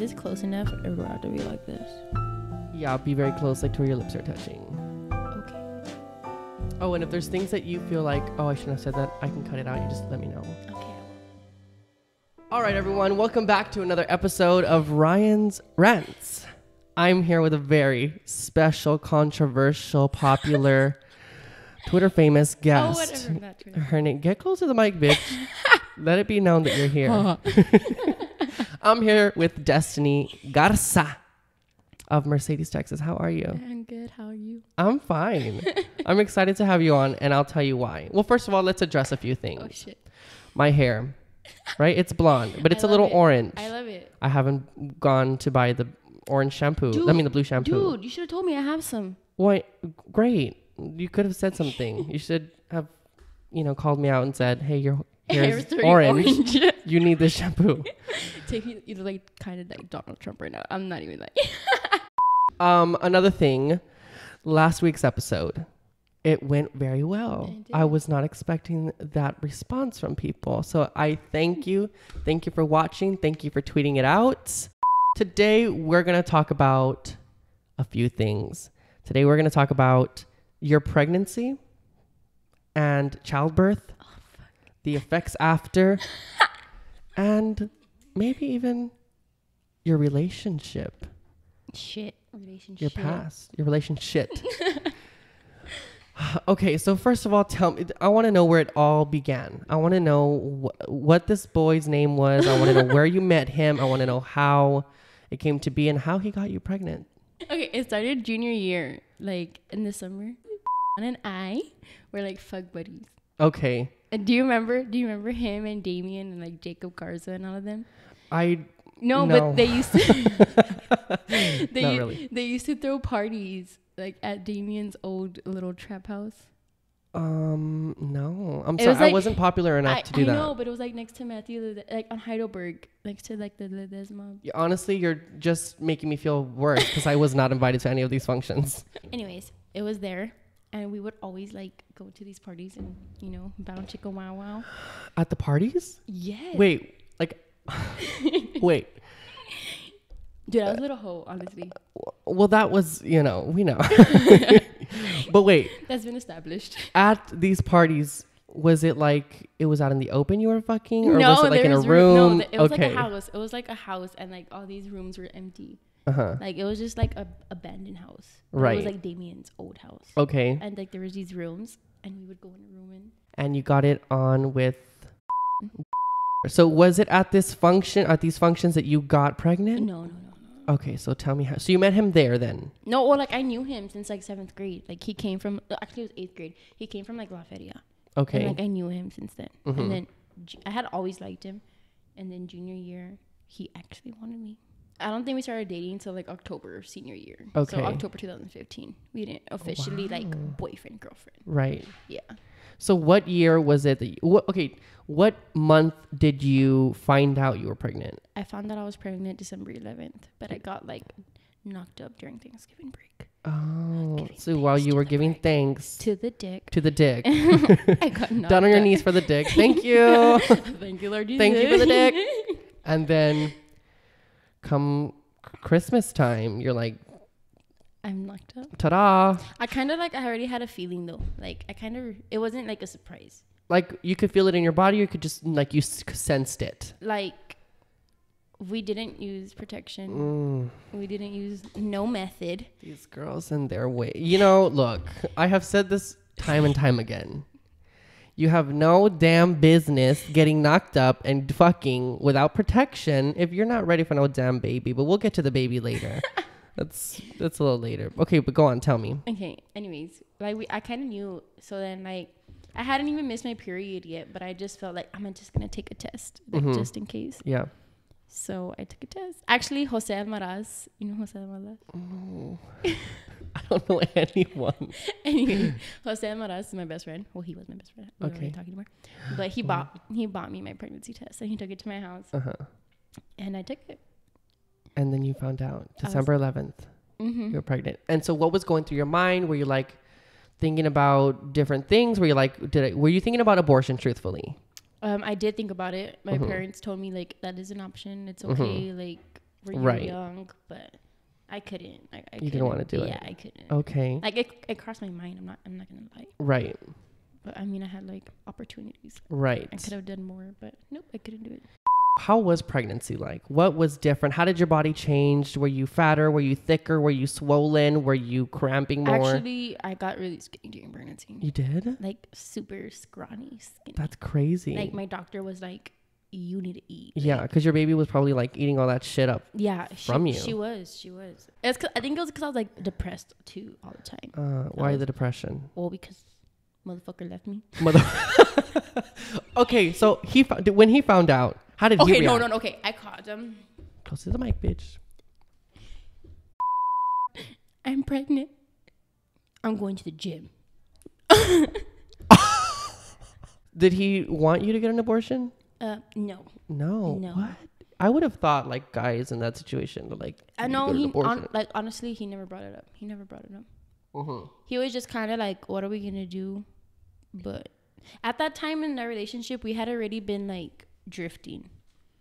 this close enough, or do I have to be like this? Yeah, be very close, like to where your lips are touching. Okay. Oh, and if there's things that you feel like, oh, I shouldn't have said that, I can cut it out. You just let me know. Okay. All right, everyone. Welcome back to another episode of Ryan's Rants. I'm here with a very special, controversial, popular, Twitter famous guest. Oh, whatever. Not Twitter. Her name. Get close to the mic, bitch. Let it be known that you're here. I'm here with Destiny Garza of Mercedes, Texas. How are you? I'm good. How are you? I'm fine. I'm excited to have you on, and I'll tell you why. Well, first of all, let's address a few things. Oh, shit. My hair, right? It's blonde, but it's I a little love it. orange. I love it. I haven't gone to buy the orange shampoo. The blue shampoo. Dude, you should have told me I have some. What? Great. You could have said something. You should have, called me out and said, hey, your hair's orange. You need this shampoo. Take me either like kind of like Donald Trump right now. I'm not even like. Another thing, last week's episode, it went very well. I was not expecting that response from people. So I thank you. Thank you for watching. Thank you for tweeting it out. Today, we're going to talk about a few things. Today, we're going to talk about your pregnancy and childbirth, the effects after, and maybe even your relationship. Relationship. Your past. Your relationship. Okay, so first of all, tell me, I want to know where it all began. I want to know what this boy's name was. I want to know where you met him. I want to know how it came to be and how he got you pregnant. Okay, it started junior year, like in the summer. And I were like fuck buddies. Okay. And do you remember him and Damien and like Jacob Garza and all of them? No, but they used to they used to throw parties like at Damien's old little trap house. No. I'm sorry. I wasn't popular enough to do that. I know, but it was like next to Matthew, like on Heidelberg, next to like the Ledesma. Honestly, you're just making me feel worse because I was not invited to any of these functions. Anyways, it was there. And we would always like go to these parties and, bound chicka wow wow. At the parties? Yes. Wait, wait. Dude, I was a little hoe, honestly. Well, that was, we know. But wait. That's been established. At these parties, was it like it was out in the open you were fucking? Or no, was it like in a room? No, it was like a house. It was like a house and like all these rooms were empty. Uh-huh. Like it was just like a abandoned house. Right. It was like Damien's old house. Okay. And like there was these rooms and we would go in a room and you got it on with. So was it at these functions that you got pregnant? No. Okay, so tell me how. So you met him there then? No, well, like I knew him since like 7th grade. Like he came from, actually it was 8th grade. He came from like La Feria. Okay. And like I knew him since then. Mm-hmm. And then I had always liked him. And then junior year, he actually wanted me. I don't think we started dating until like October senior year. Okay. So October 2015. We didn't officially like boyfriend, girlfriend. Right. Yeah. So what year was it that what month did you find out you were pregnant? I found out I was pregnant December 11th, but I got like knocked up during Thanksgiving break. Oh, so while you were giving thanks to the dick. I got knocked down on your knees for the dick. Thank you. Thank you, Lord Jesus. Thank you for the dick. And then come Christmas time, you're like, I'm knocked up. Ta-da. I already had a feeling though. Like it wasn't like a surprise. Like you could feel it in your body, or you could just like you sensed it. Like we didn't use protection. We didn't use no method. These girls and their way. Look, I have said this time and time again. You have no damn business getting knocked up and fucking without protection if you're not ready for no damn baby. But we'll get to the baby later. That's a little later. Okay, but go on, tell me. Okay, anyways, like I kind of knew. So then like I hadn't even missed my period yet, but I just felt like I'm just gonna take a test, like, just in case. Yeah. So I took a test. Actually, Jose Almaraz, you know Jose Almaraz? Oh. I don't know anyone. Anyway, Jose Almaraz is my best friend. Well, he was my best friend. We Okay. weren't really talking anymore. But he bought me my pregnancy test, and he took it to my house. And I took it. And then you found out December 11th, you were pregnant. And so what was going through your mind? Were you like thinking about different things? Were you like, were you thinking about abortion truthfully? I did think about it. My parents told me like that is an option. It's okay. Like where you're young, but I couldn't. You didn't want to do it. Yeah, I couldn't. Okay. Like it crossed my mind. I'm not gonna lie. Right. But I mean, I had like opportunities. Right. I could have done more, but nope, I couldn't do it. How was pregnancy like? What was different? How did your body change? Were you fatter? Were you thicker? Were you swollen? Were you cramping more? Actually, I got really skinny during pregnancy. You did? Like super scrawny skinny. That's crazy. Like my doctor was like, you need to eat. Yeah, because your baby was probably like eating all that shit up. Yeah, from you. She was. I think it was because I was like depressed too all the time. Why the depression? Well, because motherfucker left me. Okay, so when he found out, how did he react? No. Okay, I called him. Close to the mic, bitch. I'm pregnant. I'm going to the gym. Did he want you to get an abortion? No. No. What? I would have thought like guys in that situation like. I know honestly, he never brought it up. Mm-hmm. He was just kind of like, "What are we gonna do?" But at that time in our relationship, we had already been like drifting.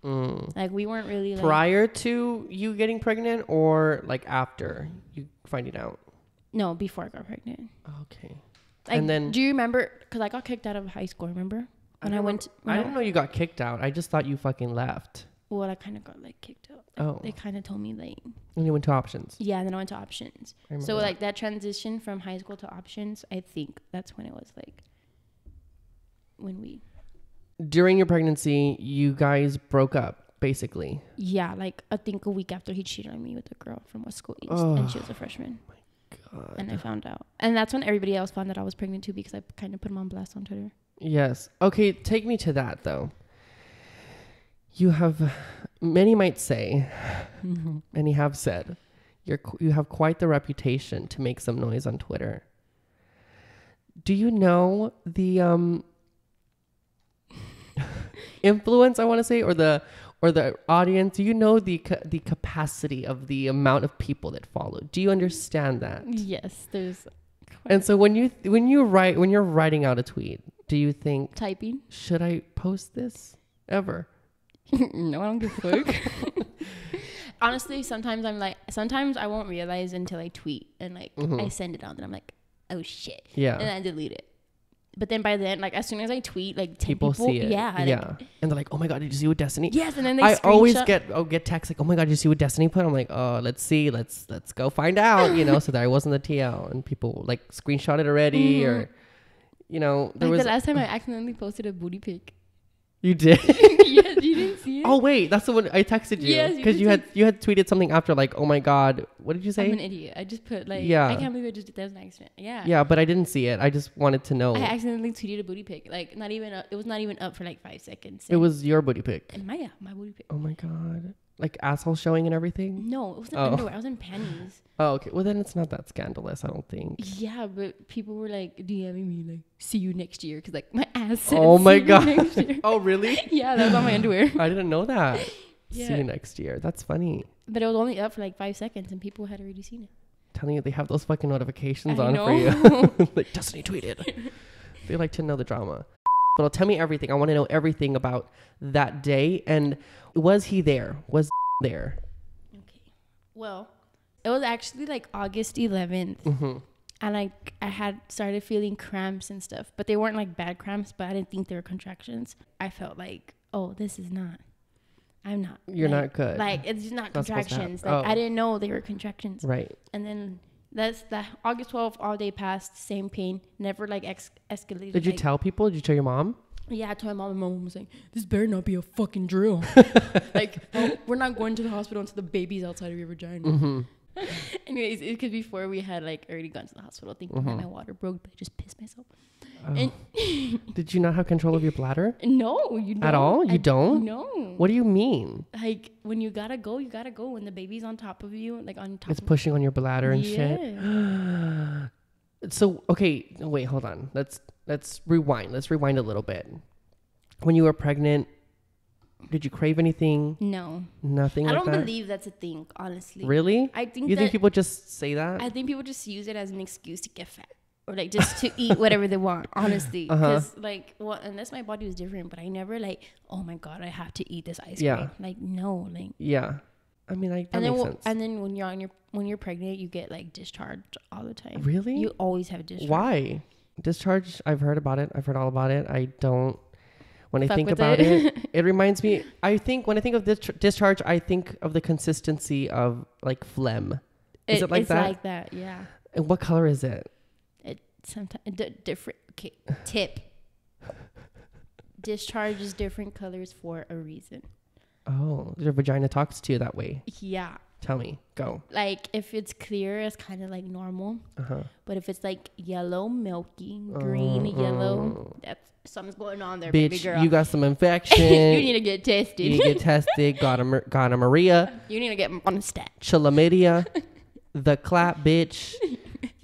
Like we weren't really like, prior to you getting pregnant or like after you finding out. No, before I got pregnant. Okay. Like, and then do you remember? Because I got kicked out of high school. Remember when I didn't know you got kicked out. I just thought you fucking left. Well, I kind of got like kicked out. Like, they kind of told me like. And you went to options. Yeah, and then I went to options. So like that transition from high school to options, I think that's when it was like. When we. During your pregnancy, you guys broke up, basically. Yeah, like I think a week after he cheated on me with a girl from West School East, and she was a freshman. Oh my God. And I found out, and that's when everybody else found that I was pregnant too, because I kind of put him on blast on Twitter. Yes. Okay, take me to that though. You have, many might say, many have said, you have quite the reputation to make some noise on Twitter. Do you know the influence, I want to say, or the audience? Do you know the capacity of the amount of people that follow? Do you understand that? Yes, there's. And so when you're writing out a tweet, do you think typing? Should I post this ever? No, I don't give a fuck. Honestly, sometimes I won't realize until I tweet and like I send it out and I'm like, oh shit. Yeah. And then I delete it. But then by then, like as soon as I tweet, like 10 people see it. Yeah. Yeah. Like, and they're like, oh my God, did you see what Destiny? Yes. And then they always get texts like, oh my God, did you see what Destiny put? I'm like, oh, let's see. Let's go find out, so that I wasn't the TL. And people like screenshot it already or, there was the last time I accidentally posted a booty pic. You did? Yes, you didn't see it? Oh, wait. That's the one I texted you. Yes. Because you had tweeted something after like, oh my God. What did you say? I'm an idiot. I just put like, I can't believe that was an accident. Yeah. Yeah, but I didn't see it. I just wanted to know. I accidentally tweeted a booty pic. Like it was not even up for like 5 seconds. It was your booty pic. And my booty pic. Oh my God. Like asshole showing and everything? No, it wasn't underwear. I was in panties. Oh, okay. Well, then it's not that scandalous, I don't think. Yeah, but people were like DMing me like, see you next year. Because like my ass said, oh my God. Next year. Oh, really? Yeah, that was on my underwear. I didn't know that. Yeah. See you next year. That's funny. But it was only up for like 5 seconds and people had already seen it. Telling you they have those fucking notifications I on know. for you. Like, Destiny tweeted. They like to know the drama. But tell me everything. I want to know everything about that day. And was he there? Was there? Okay. Well, it was actually like August 11th. And like I had started feeling cramps and stuff. But they weren't like bad cramps, but I didn't think they were contractions. I felt like, oh, I'm not. You're not good. Like, it's just not contractions. Like, I didn't know they were contractions. Right. And then that's the August 12th, all day passed, same pain, never like escalated. Did you tell people? Did you tell your mom? Yeah, I told my mom, and my mom was like, this better not be a fucking drill. Like, we're not going to the hospital until the baby's outside of your vagina. Anyways, because before we had like already gone to the hospital thinking that my water broke, but I just pissed myself. Oh. And did you not have control of your bladder? No, you don't. At all? You don't? No. What do you mean? Like when you gotta go. When the baby's on top of you, like on top. It's pushing on your bladder and shit. So okay, wait, hold on. Let's rewind. Let's rewind a little bit. When you were pregnant, did you crave anything? No. Nothing like that? I don't believe that's a thing, honestly. Really? I think you think people just say that? I think people just use it as an excuse to get fat. Or like just to eat whatever they want, honestly. Because like, well, unless my body was different, but I never like, oh my God, I have to eat this ice cream. Like, no, like. Yeah. I mean, like, that makes sense. And then when you're pregnant, you get like discharged all the time. Really? You always have discharge. Why? Discharge, I've heard about it. I've heard all about it. I don't. When I think about it, it reminds me. I think when I think of discharge, I think of the consistency of like phlegm. Is it like that? It's like that, yeah. And what color is it? It sometimes different. Okay, tip. Discharge is different colors for a reason. Oh, your vagina talks to you that way. Yeah. Tell me. Go. Like, if it's clear, it's kind of like normal. But if it's like yellow, milky, green, yellow, that's something's going on there, bitch, baby girl. You got some infection. You need to get tested. You need to get tested. Gonorrhea. You need to get on a stat. Chlamydia. The clap, bitch.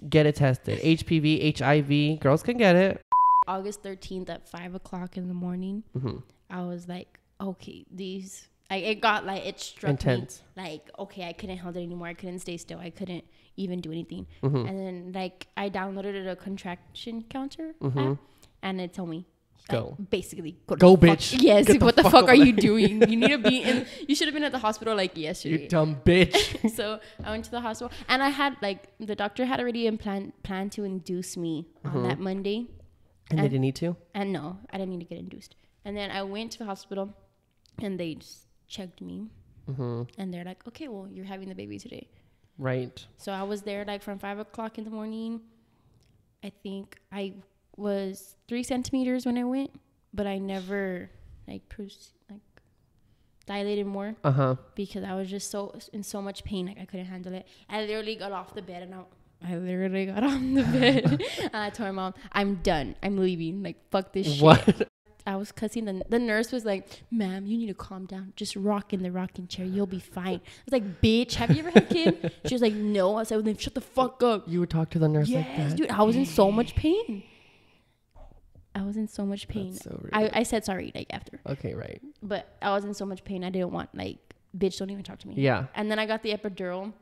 Get it tested. HPV, HIV. Girls can get it. August 13th at 5 o'clock in the morning, I was like, okay, it got like, it struck intense. Me like, okay, I couldn't hold it anymore. I couldn't stay still. I couldn't even do anything. And then like I downloaded a contraction counter app, and it told me, go. Like, basically, go bitch. Fuck. Yes. What the fuck are you doing? You need to be in. You should have been at the hospital like yesterday. You dumb bitch. So I went to the hospital, and I had like, the doctor had already planned to induce me on that Monday. And they didn't need to? And no, I didn't need to get induced. And then I went to the hospital, and they just checked me. And they're like, okay, well, you're having the baby today. Right. So I was there like from 5 o'clock in the morning. I think I was 3 centimeters when I went, but I never dilated more because I was just in so much pain, like I couldn't handle it. I literally got off the bed, and I told my mom, I'm done. I'm leaving. Like, fuck this shit. What? I was cussing. The nurse was like, ma'am, you need to calm down. Just rock in the rocking chair. You'll be fine. I was like, bitch, have you ever had a kid? She was like, no. I said, well, then shut the fuck up. You would talk to the nurse like that? Dude, I was in so much pain. That's so rude. I said sorry, like, after. Okay, right. But I was in so much pain. I didn't want, like, bitch, don't even talk to me. Yeah. And then I got the epidural,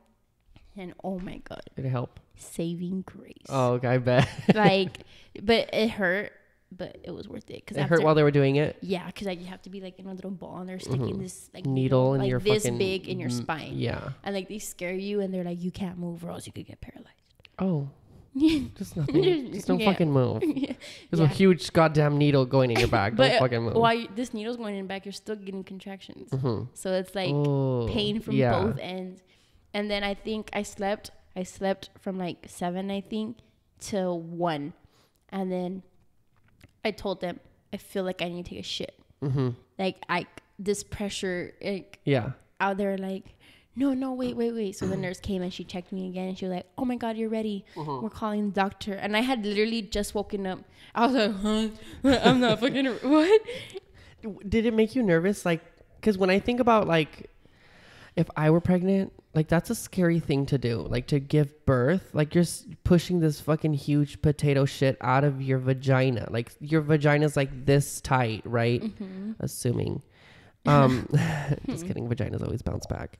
and oh my God. Did it help? Saving grace. Oh, okay, I bet. Like, but it hurt, but it was worth it. It hurt while they were doing it? Yeah, because like, you have to be like in a little ball, and they're sticking this like needle in like your this fucking, big in your spine. Yeah. And like, they scare you, and they're like, you can't move or else you could get paralyzed. Oh. Just nothing. Just don't fucking move. There's a huge goddamn needle going in your back. Don't fucking move. While this needle's going in your back, you're still getting contractions. So it's like pain from both ends. And then I think I slept from like 7, I think, till 1. And then I told them, I feel like I need to take a shit. Like, this pressure, like, out there, like, no, wait. So the nurse came, and she checked me again, and she was like, oh my God, you're ready. We're calling the doctor. And I had literally just woken up. I was like, huh? I'm not fucking, what? Did it make you nervous? Like, because when I think about, like, if I were pregnant, like, that's a scary thing to do. Like, to give birth, like, you're pushing this fucking huge potato shit out of your vagina. Like, your vagina's like this tight, right? Assuming. Just kidding. Vaginas always bounce back.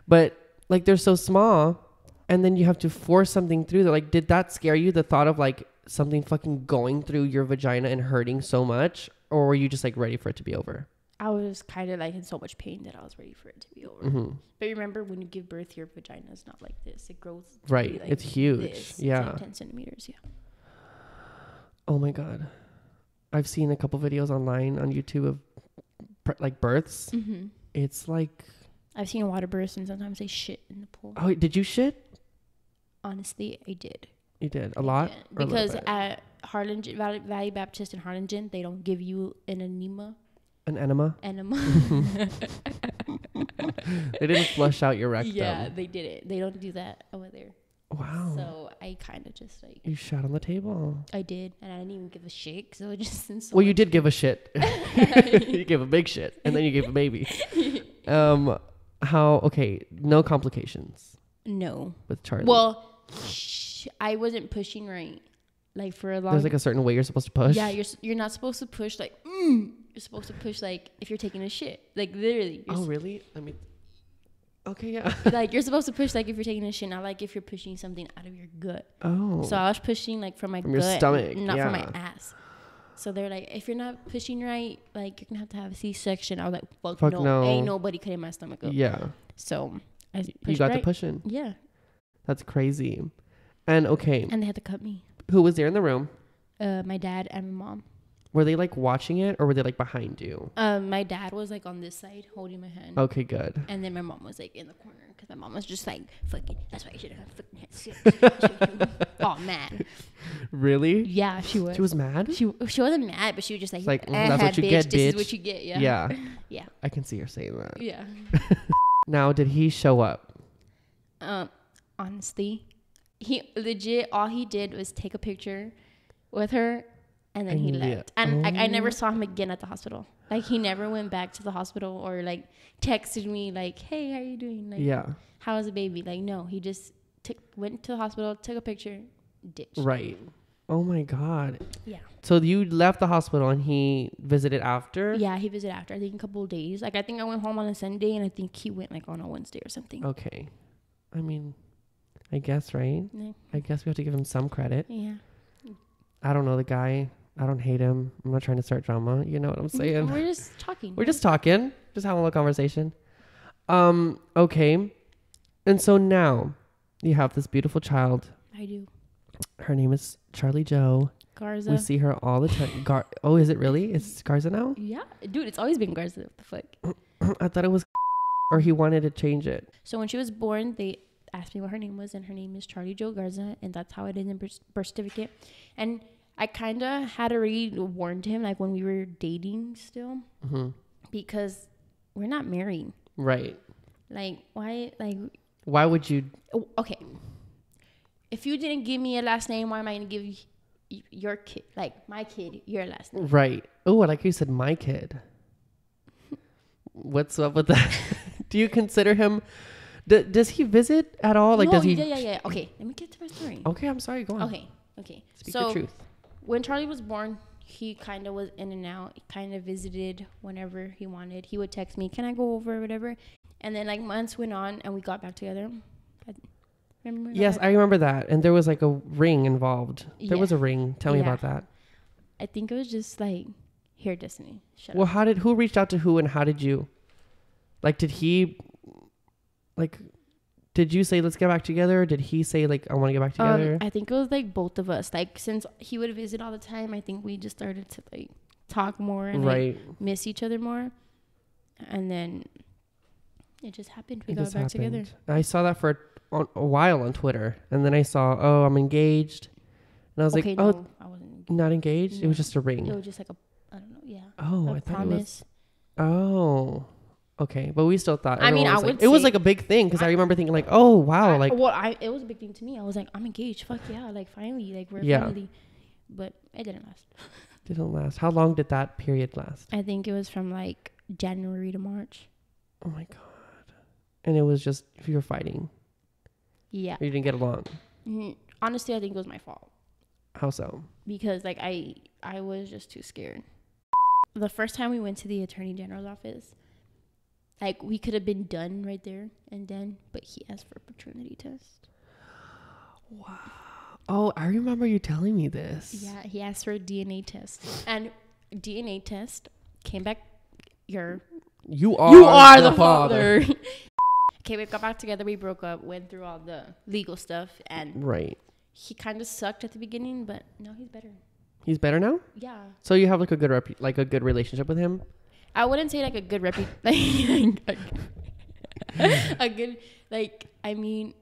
But like, they're so small, and then you have to force something through there. Like, did that scare you? The thought of like something fucking going through your vagina and hurting so much, or were you just like ready for it to be over? I was kind of like in so much pain that I was ready for it to be over. But remember, when you give birth, your vagina is not like this. It grows. Right. Like, it's huge. It's like 10 centimeters. Yeah. Oh my God. I've seen a couple videos online on YouTube of like births. It's like, I've seen water births, and sometimes they shit in the pool. Oh, did you shit? Honestly, I did. You did? A lot? Because at Harlingen, Valley Baptist in Harlingen, they don't give you an enema. An enema? Enema. They didn't flush out your rectum. Yeah, they did it. They don't do that over there. Wow. So I kind of just like... You shat on the table. I did. And I didn't even give a shit. So it just... Well, you did give a shit. You gave a big shit. And then you gave a baby. Okay, no complications. No. With Charlie. Well, I wasn't pushing right. Like, for a long... There's like a certain way you're supposed to push? Yeah, you're not supposed to push like... You're supposed to push like if you're taking a shit. Like, literally. Oh, really? I mean... Okay, yeah. Like, you're supposed to push like if you're taking a shit, not like if you're pushing something out of your gut. Oh. So I was pushing like from my gut, your stomach, not from my ass. So they're like, if you're not pushing right, like you're gonna have a C-section. I was like, fuck no. Ain't nobody cutting my stomach up. Yeah. So you got to push in. Yeah. That's crazy. And okay. And they had to cut me. Who was there in the room? My dad and my mom. Were they like watching it or were they like behind you? My dad was like on this side holding my hand. Okay, good. And then my mom was like in the corner because my mom was just like, fucking, that's why you should have fucking had oh, man. Really? Yeah, she was. She was mad? She wasn't mad, but she was just like that's what you get, bitch. This is what you get, yeah. Yeah. Yeah. I can see her saying that. Yeah. Now, did he show up? Honestly, he legit, all he did was take a picture with her and then he left. And I never saw him again at the hospital. Like, he never went back to the hospital or like texted me like, hey, how are you doing? Like, yeah. How was the baby? Like, no, he just went to the hospital, took a picture, ditched. Right. Oh my God. Yeah. So you left the hospital and he visited after? Yeah, he visited after, I think a couple of days. Like, I think I went home on a Sunday and I think he went like on a Wednesday or something. Okay. I mean, I guess, right? Yeah. I guess we have to give him some credit. Yeah. I don't know the guy. I don't hate him. I'm not trying to start drama. You know what I'm saying? We're just talking. We're just talking. Just having a little conversation. Okay. And so now you have this beautiful child. I do. Her name is Charlie Joe. Garza. We see her all the time. Oh, is it really? It's Garza now? Yeah. Dude, it's always been Garza. What the fuck? I thought it was or he wanted to change it. So when she was born, they asked me what her name was, and her name is Charlie Joe Garza, and that's how it is in birth certificate. And I kind of had already warned him, like, when we were dating still, because we're not married. Right. Like, why would you? Okay. If you didn't give me a last name, why am I going to give your kid, like, my kid, your last name? Right. Oh, I like you said my kid. What's up with that? Do you consider him... does he visit at all? Like, no, does he? Yeah. Okay, let me get to my story. Okay, I'm sorry. Go on. Okay. Speak the truth. When Charlie was born, he kind of was in and out. He kind of visited whenever he wanted. He would text me, "Can I go over?" or whatever. And then like months went on, and we got back together. Remember? Yes, I remember that. And there was like a ring involved. There was a ring. Tell me about that. I think it was just like, here, Destiny. Shut up. Well, who reached out to who, and how did you? Like, did he? Like, did you say, let's get back together? Or did he say, like, I want to get back together? I think it was, like, both of us. Like, since he would visit all the time, I think we just started to, like, talk more and, like, miss each other more. And then it just happened. We got back together. I saw that for a while on Twitter. And then I saw, oh, I'm engaged. And I was like, oh, I wasn't not engaged? No. It was just a ring. It was just, like, I don't know, yeah. Oh, I thought promise. It was. Oh. Okay, but we still thought. I mean, it was like a big thing because I remember thinking like, oh wow, like. Well, it was a big thing to me. I was like, I'm engaged. Fuck yeah, like finally, like we're finally. But it didn't last. Didn't last. How long did that period last? I think it was from like January to March. Oh my God, and it was just you were fighting. Yeah. You didn't get along. Honestly, I think it was my fault. How so? Because like I was just too scared. The first time we went to the Attorney General's office. Like, we could have been done right there and then, but he asked for a paternity test. Wow. Oh, I remember you telling me this. Yeah, he asked for a DNA test. And DNA test came back, you are the father. Okay, we got back together, we broke up, went through all the legal stuff, and he kind of sucked at the beginning, but now he's better. He's better now? Yeah. So you have like a good relationship with him? I wouldn't say like a good a good, like, I mean,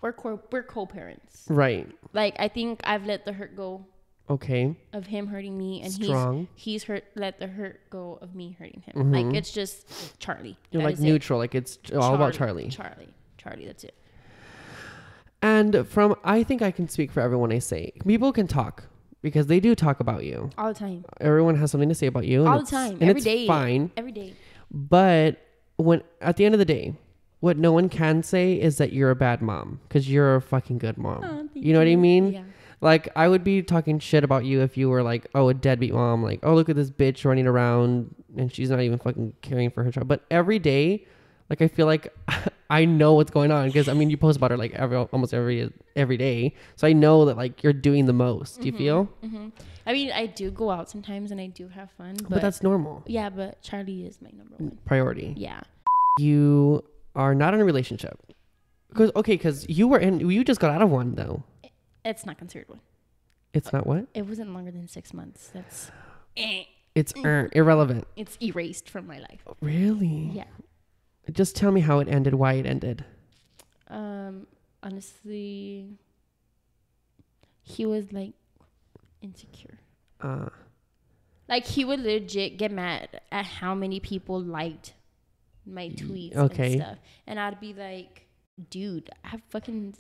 we're co-parents. Right. Like, I think I've let the hurt go. Okay. Of him hurting me, and he's let the hurt go of me hurting him. Mm-hmm. Like, it's just Charlie. You're like neutral. Like, it's all about Charlie. Charlie, that's it. And I think I can speak for everyone I say. People can talk. Because they do talk about you. All the time. Everyone has something to say about you. All the time. Every day. It's fine. Every day. But at the end of the day, what no one can say is that you're a bad mom. Because you're a fucking good mom. Oh, you know what I mean? Yeah. Like, I would be talking shit about you if you were like, oh, a deadbeat mom. Like, oh, look at this bitch running around and she's not even fucking caring for her child. But every day, like, I feel like I know what's going on because I mean, you post about her like almost every day. So I know that like you're doing the most. Do you feel? Mm-hmm. I mean, I do go out sometimes and I do have fun. But that's normal. Yeah, but Charlie is my number one priority. Yeah. You are not in a relationship. Because you just got out of one though. It's not considered one. It's not what? It wasn't longer than 6 months. That's... It's irrelevant. It's erased from my life. Really? Yeah. Just tell me how it ended, why it ended. Honestly, he was like insecure. Like he would legit get mad at how many people liked my tweets and stuff. And I'd be like, dude, I have fucking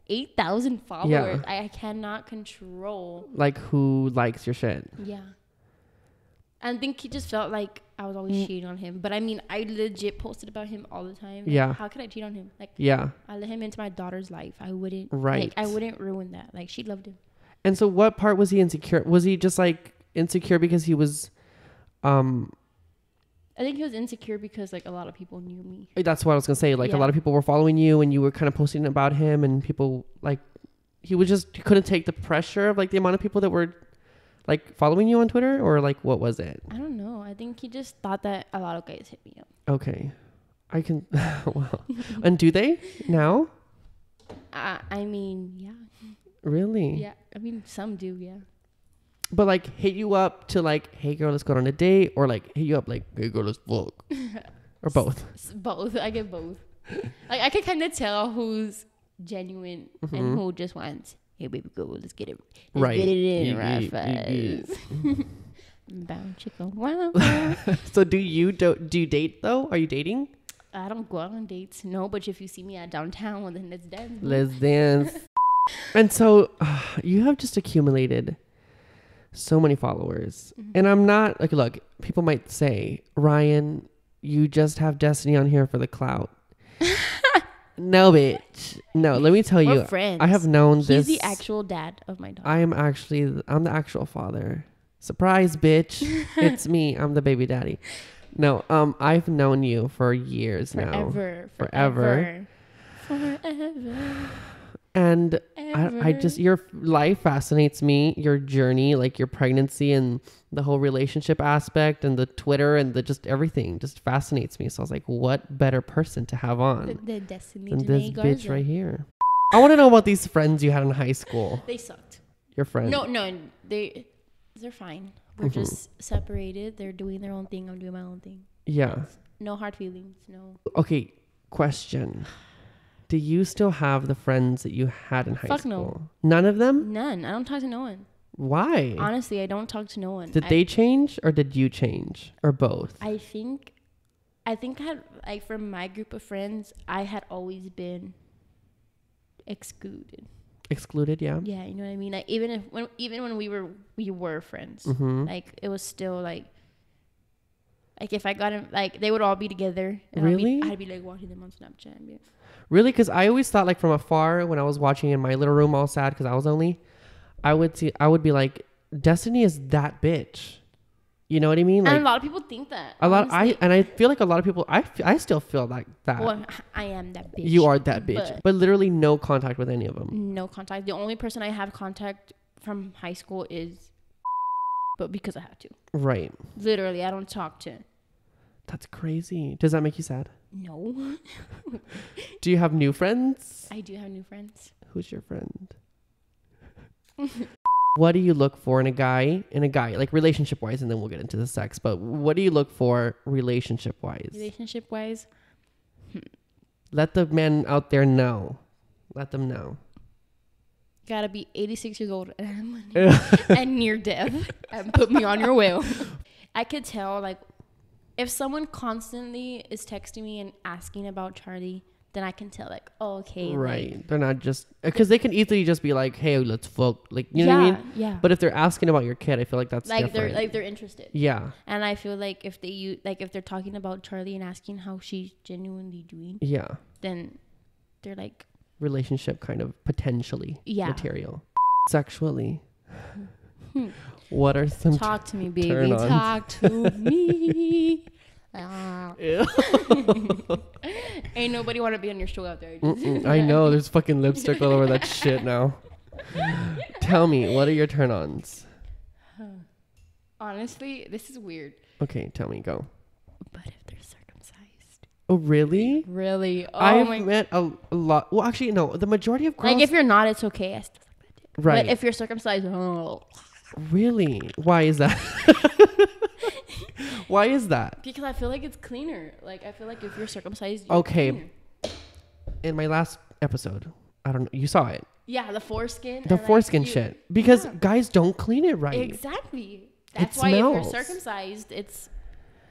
8,000 followers. Yeah. I cannot control like who likes your shit. Yeah. I think he just felt like I was always cheating on him. But I mean, I legit posted about him all the time. Like, yeah. How could I cheat on him? Like, yeah. I let him into my daughter's life. I wouldn't. Right. Like, I wouldn't ruin that. Like, she loved him. And so what part was he insecure? Was he just like insecure because he was, I think he was insecure because like a lot of people knew me. That's what I was going to say. Like a lot of people were following you and you were kind of posting about him and people like, he couldn't take the pressure of like the amount of people that were like following you on Twitter, or like what was it? I don't know. I think he just thought that a lot of guys hit me up. Okay. I can, well, and do they now? I mean, yeah. Really? Yeah. I mean, some do, yeah. But like hit you up to like, hey girl, let's go on a date, or like hit you up like, hey girl, let's fuck, or both? Both. I get both. Like I can kind of tell who's genuine and who just wants, hey baby girl, let's get it. Let's get it in right fast. Bound chicken. Wow. So do you date though? Are you dating? I don't go out on dates. No, but if you see me at downtown, well, then let's dance. Let's dance. And so you have just accumulated so many followers. And I'm not like, look, people might say, Ryan, you just have Destiny on here for the clout. No, bitch. No, let me tell you. We're friends. I have known this. He's the actual dad of my daughter. I'm the actual father. Surprise, bitch. It's me. I'm the baby daddy. No, I've known you for years now. Forever. And I just, your life fascinates me, your journey, like your pregnancy and the whole relationship aspect and the Twitter and just everything just fascinates me. So I was like, what better person to have on the Destiny than this Garza. Bitch right here? I want to know about these friends you had in high school. They sucked. Your friends? No, they're fine. We're just separated. They're doing their own thing. I'm doing my own thing. Yeah. No hard feelings. No. Okay. Question. Do you still have the friends that you had in high school? No. None of them? None. I don't talk to no one. Why? Honestly, I don't talk to no one. Did they change or did you change or both? I think I had, like, from my group of friends, I had always been excluded. Excluded, yeah. Yeah, you know what I mean. Like even when we were friends, like it was still like if I got him, like they would all be together. And really? I'd be like watching them on Snapchat. Yeah. Really? Because I always thought like from afar when I was watching in my little room all sad because I was lonely, I would be like, Destiny is that bitch. You know what I mean? Like, and a lot of people think that. I feel like a lot of people, I still feel like that. Well, I am that bitch. You are that bitch. But literally no contact with any of them. No contact. The only person I have contact from high school is, but because I had to. Right. Literally, I don't talk to. That's crazy. Does that make you sad? No. Do you have new friends? I do have new friends. Who's your friend? What do you look for in a guy, like relationship wise, and then we'll get into the sex, but what do you look for relationship wise? Relationship wise? Let the men out there know. Let them know. Gotta be 86 years old and near death and put me on your wheel. I could tell, like, if someone constantly is texting me and asking about Charlie, then I can tell, like, oh, okay. Right. Like, they're not just, because they can easily just be like, hey, let's fuck. Like, you know what I mean? Yeah. But if they're asking about your kid, I feel like that's like different. They're interested. Yeah. And I feel like if they're talking about Charlie and asking how she's genuinely doing. Yeah. Then they're like. Relationship kind of potentially material. Sexually. What are some Talk to me, baby. Talk to me. Ain't nobody want to be on your show out there. I know. There's fucking lipstick all over that shit now. Tell me, what are your turn-ons? Honestly, this is weird. Okay, tell me. Go. But if they're circumcised. Oh, really? Really? Oh, I've met a lot. Well, actually, no. The majority of girls. Like, if you're not, it's okay. I still like that dick. Right. But if you're circumcised, oh. Really? Why is that? Why is that? Because I feel like it's cleaner. Like, I feel like if you're circumcised, you're cleaner. In my last episode, I don't know. You saw it. Yeah, the foreskin. The foreskin shit. Because guys don't clean it right. Exactly. That's why if you're circumcised, it's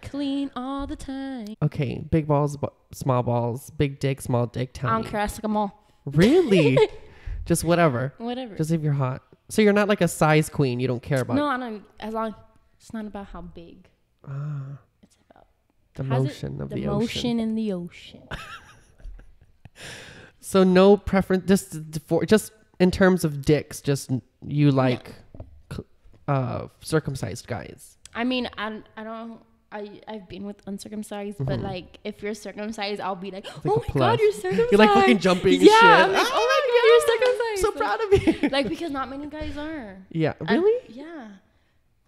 clean all the time. Okay, big balls, small balls, big dick, small dick. Tell me. I don't care. I suck them all. Really? Just whatever. Whatever. Just if you're hot. So you're not like a size queen. You don't care about. No, I don't. As long it's not about how big. It's about the motion of the ocean. The motion in the ocean. So no preference. Just in terms of dicks. Just you like circumcised guys. I mean, I don't. I've been with uncircumcised, but like if you're circumcised, I'll be like, oh my god, you're circumcised. You're like fucking jumping and shit. I'm like, oh my god, you're circumcised. So proud of you. Like, because not many guys are. Yeah, really? Yeah.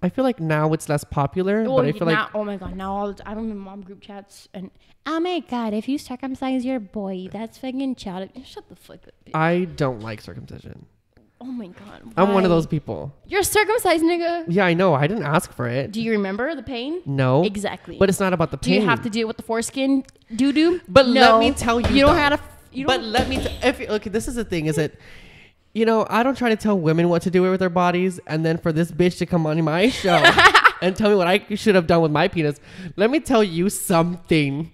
I feel like now it's less popular, but I feel like oh my god, now I'm in mom group chats and oh my god, if you circumcise your boy, that's fucking child. Shut the fuck up, bitch. I don't like circumcision. Oh my god. Why? I'm one of those people. You're circumcised, nigga. Yeah, I know. I didn't ask for it. Do you remember the pain? No. Exactly. But it's not about the pain. Do you have to deal with the foreskin doo-doo? But no. let me tell you. You don't have to. But let me okay, this is the thing, is that I don't try to tell women what to do with their bodies, and then for this bitch to come on my show and tell me what I should have done with my penis. Let me tell you something.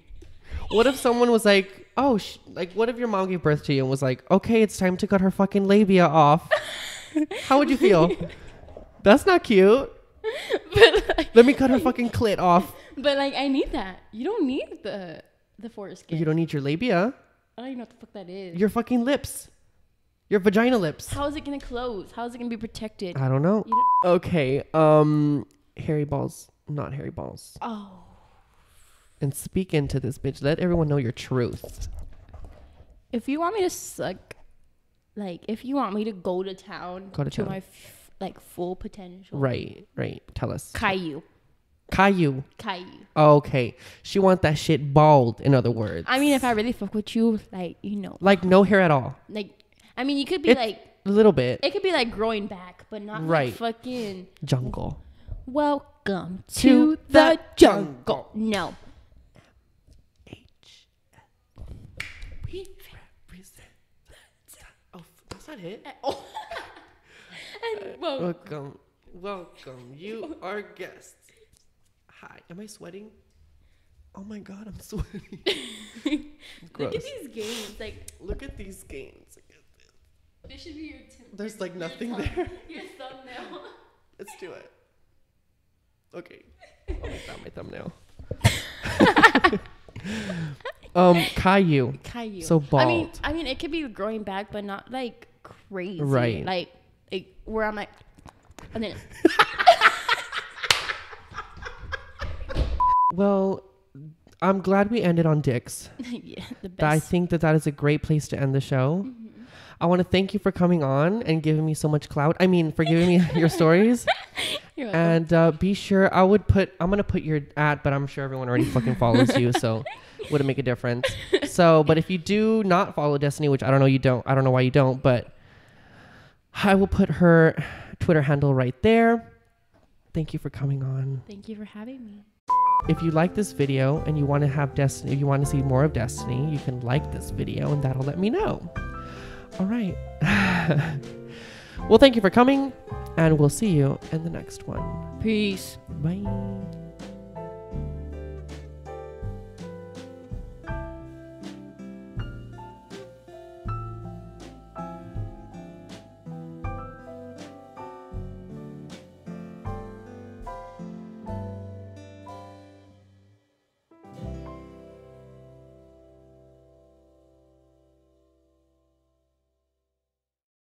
What if someone was like, oh, what if your mom gave birth to you and was like, okay, it's time to cut her fucking labia off? How would you feel? That's not cute. But let me cut her fucking clit off. But I need that. You don't need the foreskin. You don't need your labia. I don't even know what the fuck that is. Your fucking lips. Your vagina lips. How is it gonna close? How is it gonna be protected? I don't know. Okay. Hairy balls, not hairy balls. Oh. And speak into this, bitch. Let everyone know your truth. If you want me to suck, if you want me to go to town to my full potential. Right. Tell us. Caillou. Okay. She want that shit bald, in other words. I mean, if I really fuck with you, like no hair at all. You could be a little bit. It could be growing back, but not fucking jungle. Welcome to the jungle. No. We represent. Oh, that's not it. And welcome. You are guests. Hi. Am I sweating? Oh my god, I'm sweating. Look at these games. Look at these games. This should be your There's nothing there. Your thumbnail. Let's do it. Okay. I'll make that my thumbnail. Caillou. So bald. I mean, it could be growing back, but not crazy. Right. Like where I'm and then. Well, I'm glad we ended on dicks. Yeah, the best. I think that is a great place to end the show. Mm-hmm. I want to thank you for coming on and giving me so much clout. I mean, for giving me your stories. You're welcome. And be sure, I'm going to put your but I'm sure everyone already fucking follows you, so wouldn't make a difference. So, but if you do not follow Destiny, which I don't know you don't, I don't know why you don't, but I will put her Twitter handle right there. Thank you for coming on. Thank you for having me. If you like this video and you want to have Destiny, if you want to see more of Destiny, you can like this video and that'll let me know. All right. Well, thank you for coming, and we'll see you in the next one. Peace. Bye.